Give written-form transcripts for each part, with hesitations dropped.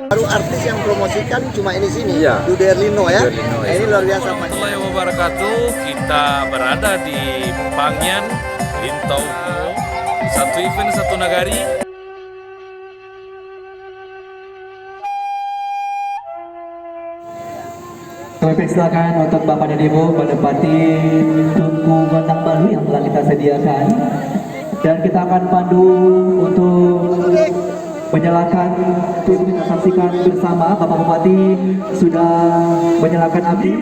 Baru artis yang promosikan cuma ini sini, iya. Dude Erlino ya. Erlino, Ini luar biasa. Assalamualaikum warahmatullahi wabarakatuh. Kita berada di Pangyan, Lintau, satu event satu nagari. Kami persilakan untuk Bapak dan Ibu menempati tungku gondang baru yang telah kita sediakan, dan kita akan pandu untuk menyalakan. Kita saksikan bersama Bapak Bupati sudah menyalakan api.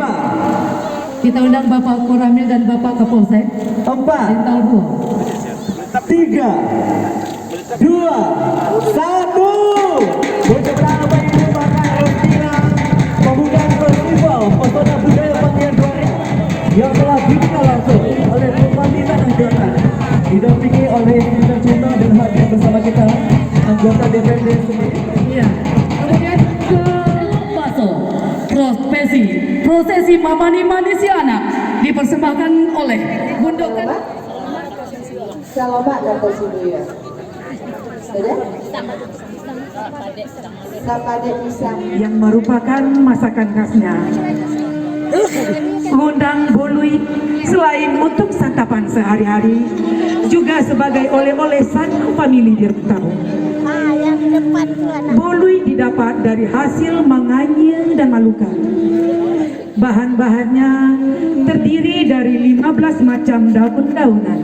Kita undang Bapak Koramil dan Bapak Kapolsek. 4, 3, 2, 1. Berjumlah Bapak Ibu Bapak Rostina membuka festival pesona budaya Pangyan 2000 yang telah dibuka langsung oleh Bupati Tanah Datar, didampingi oleh Bintang Cinta dan hadir bersama kita anggota DPRD sendiri. Iya. Kemudian ke Baso, prosesi Mamani Manisi Anak dipersembahkan oleh Gundokan. Selamat datang sini ya. Sudah? Sapade pisang yang merupakan masakan khasnya. Undang bolui selain untuk santapan sehari-hari, juga sebagai oleh-oleh satu famili di Rentau. Bolui didapat dari hasil Manganye dan Maluka. Bahan-bahannya terdiri dari 15 macam daun-daunan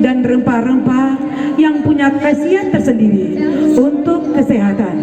dan rempah-rempah yang punya khasiat tersendiri untuk kesehatan.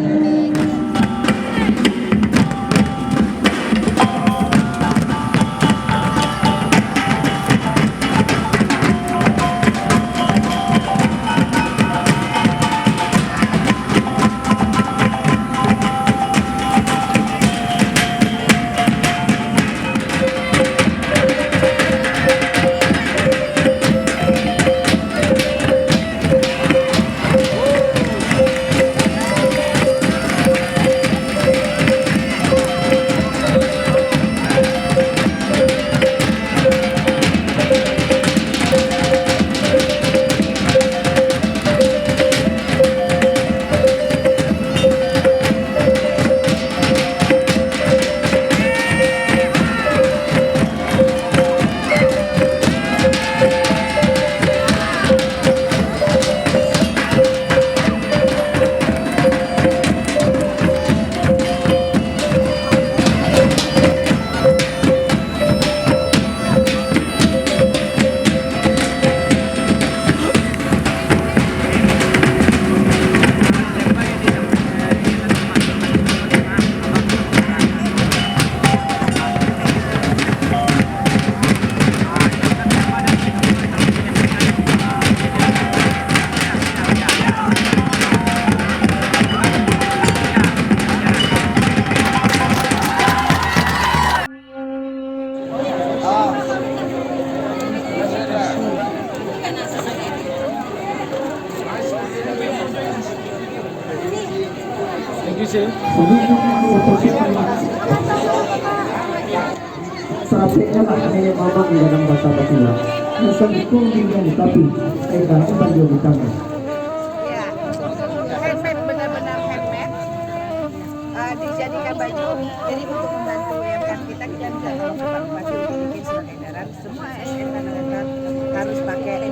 Selanjutnya maknanya babak di dalam bahasa Batula. Asal itu tinggal tapi karena baju di tangan. ya. Handmade, benar-benar handmade. Dijadikan baju. Jadi untuk membantu UMKM kita bisa tolong ke Pak Bupati untuk bikin surat edaran. Semua ASN Kalimantan harus pakai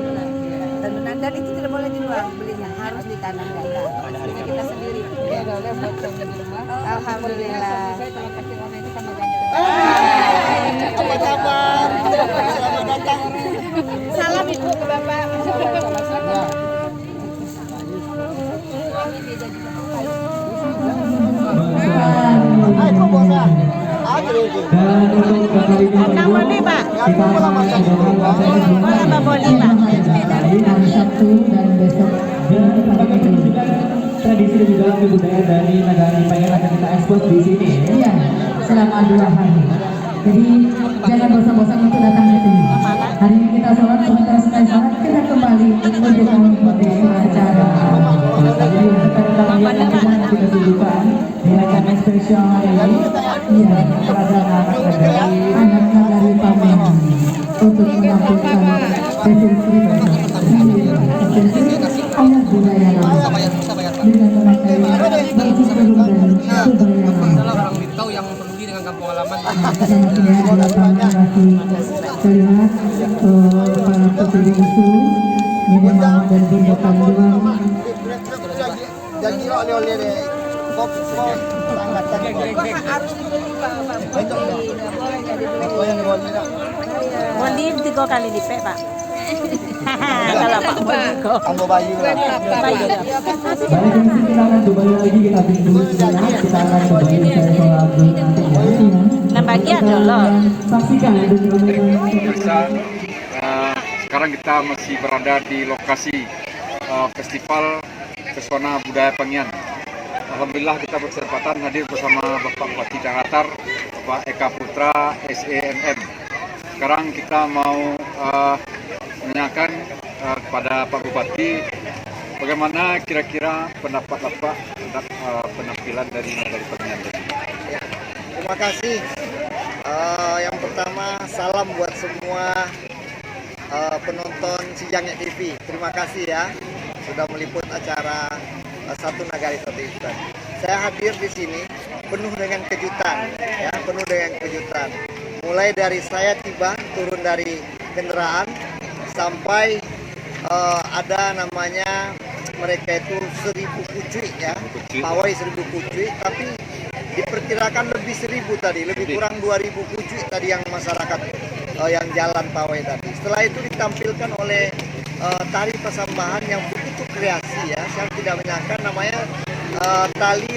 tenunan, dan itu tidak boleh dijual, belinya harus ditanam kita. Punya kita sendiri. Ya, boleh buat di rumah. Alhamdulillah. Apa kabar? Selamat datang. Salam Ibu ke Bapak. Ayo bosan. Dan untuk kali ini Nama nih Pak. kita akan Nama Boli Pak. hari Sabtu dan besok, dan kita akan menunjukkan tradisi dan juga budaya dari negara Pangyan akan kita ekspor di sini. selama 2 hari. Jadi jangan bosan-bosan untuk datang ke sini. Hari ini kita sholat, sebentar selesai sholat kita kembali untuk mengikuti acara. Jadi untuk kalian yang dimana kita tujukan di acara spesial hari ini, iya, kepada anak nagari Pamengan untuk menampilkan deskripsi ayat budaya lama dengan memakai baju kerung dan kebayangan. yang peduli dengan kampung halaman. Terlihat para petinggi itu Nenek Mama dan Bunda Kandung. Jadi oleh-oleh deh. Kop angkatan. Harus dibeli Pak. Beli 3 kali lipat, Pak. Kalau Pak Biko. Ambo bayu lah. Baik, di sini kita akan kembali lagi kita bikin dulu sejenak. Kita akan kembali ke soal nanti ya. Nah, bagian dulu. Saksikan Pemirsa, sekarang kita masih berada di lokasi Festival Pesona Budaya Pangyan. Alhamdulillah kita berkesempatan hadir bersama Bapak Bupati Cakatar, Bapak Eka Putra, SENM. Sekarang kita mau menanyakan kepada Pak Bupati bagaimana kira-kira pendapat Bapak tentang penampilan dari Nagari Pangyan. Terima kasih. Yang pertama, salam buat semua penonton Cijange TV. Terima kasih ya sudah meliput acara Satu Nagari Satu Event. Saya hadir di sini penuh dengan kejutan, ya, penuh dengan kejutan. Mulai dari saya tiba turun dari kendaraan sampai ada namanya mereka itu 1000 kucuy ya, pawai 1000 kucuy, tapi diperkirakan lebih 1000 tadi, lebih kurang 2000 kucuy tadi yang masyarakat yang jalan pawai tadi. Setelah itu ditampilkan oleh tari persambahan yang begitu kreasi ya, saya tidak menyangka namanya tari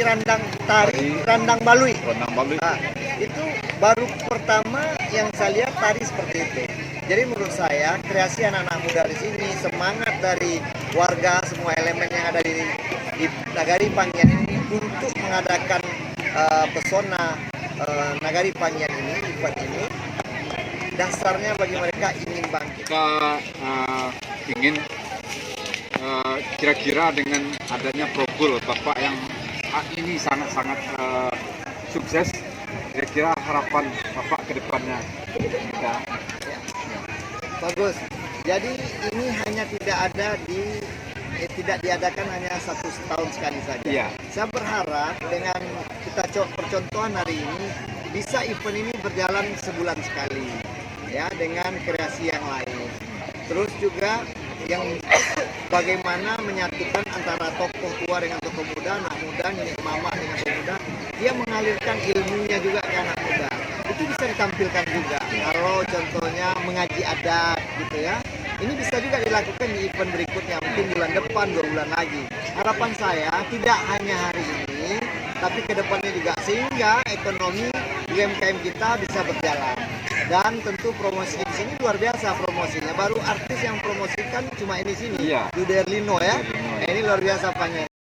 randang balui. Nah, itu baru pertama yang saya lihat tari seperti itu. Jadi menurut saya kreasi anak-anak muda di sini, semangat dari warga, semua elemen yang ada di Nagari Pangyan ini untuk mengadakan pesona Nagari Pangyan ini, event ini, dasarnya bagi mereka ingin bangkit. Kita ingin kira-kira dengan adanya Progul Bapak yang ini sangat-sangat sukses, kira-kira harapan Bapak ke depannya. Bagus. Jadi ini hanya tidak diadakan hanya 1 tahun sekali saja. Iya. Saya berharap dengan kita percontohan hari ini bisa event ini berjalan sebulan sekali, ya, dengan kreasi yang lain. Terus juga yang bagaimana menyatukan antara tokoh tua dengan tokoh muda, anak muda, nenek mama dengan pemuda, dia mengalirkan ilmunya juga ke anak muda. Itu bisa ditampilkan juga. Kalau contohnya mengaji adat gitu ya, ini bisa juga dilakukan di event berikutnya, mungkin bulan depan, 2 bulan lagi. Harapan saya tidak hanya hari ini, tapi ke depannya juga, sehingga ekonomi UMKM kita bisa berjalan. Dan tentu promosi di sini luar biasa promosinya. Baru artis yang promosikan cuma ini sini, Iya. Duderlino ya. Ini luar biasa Pangyan.